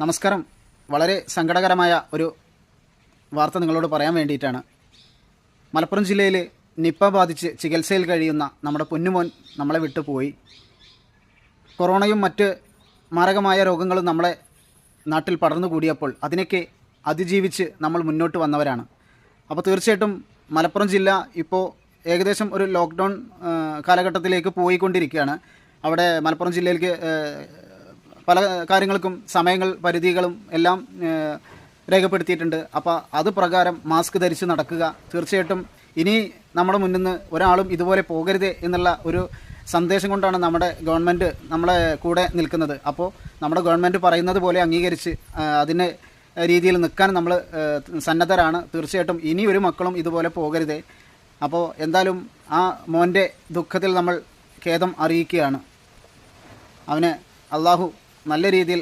നമസ്കാരം. വളരെ സങ്കടകരമായ ഒരു വാർത്ത നിങ്ങളോട് പറയാൻ വേണ്ടിയിട്ടാണ്. മലപ്പുറം ജില്ലയിൽ നിപ്പ ബാധിച്ച് ചികിത്സയിൽ കഴിയുന്ന നമ്മുടെ പൊന്നുമോൻ നമ്മളെ വിട്ടുപോയി. കൊറോണയും മറ്റ് മാരകമായ രോഗങ്ങളും നമ്മളെ നാട്ടിൽ പടർന്നു കൂടിയപ്പോൾ അതിനൊക്കെ അതിജീവിച്ച് നമ്മൾ മുന്നോട്ട് വന്നവരാണ്. അപ്പോൾ തീർച്ചയായിട്ടും മലപ്പുറം ജില്ല ഇപ്പോൾ ഏകദേശം ഒരു ലോക്ക്ഡൗൺ കാലഘട്ടത്തിലേക്ക് പോയിക്കൊണ്ടിരിക്കുകയാണ്. അവിടെ മലപ്പുറം ജില്ലയിലേക്ക് പല കാര്യങ്ങൾക്കും സമയങ്ങൾ പരിധികളും എല്ലാം രേഖപ്പെടുത്തിയിട്ടുണ്ട്. അപ്പോൾ അത് പ്രകാരം മാസ്ക് ധരിച്ച് നടക്കുക. തീർച്ചയായിട്ടും ഇനി നമ്മുടെ മുന്നിൽ നിന്ന് ഒരാളും ഇതുപോലെ പോകരുതേ എന്നുള്ള ഒരു സന്ദേശം കൊണ്ടാണ് നമ്മുടെ ഗവൺമെൻറ് നമ്മളെ കൂടെ നിൽക്കുന്നത്. അപ്പോൾ നമ്മുടെ ഗവൺമെൻറ് പറയുന്നത് പോലെ അംഗീകരിച്ച് അതിന് രീതിയിൽ നിൽക്കാൻ നമ്മൾ സന്നദ്ധരാണ്. തീർച്ചയായിട്ടും ഇനി ഒരു മക്കളും ഇതുപോലെ പോകരുതേ. അപ്പോൾ എന്തായാലും ആ മോൻ്റെ ദുഃഖത്തിൽ നമ്മൾ ഖേദം അറിയിക്കുകയാണ്. അവന് അള്ളാഹു നല്ല രീതിയിൽ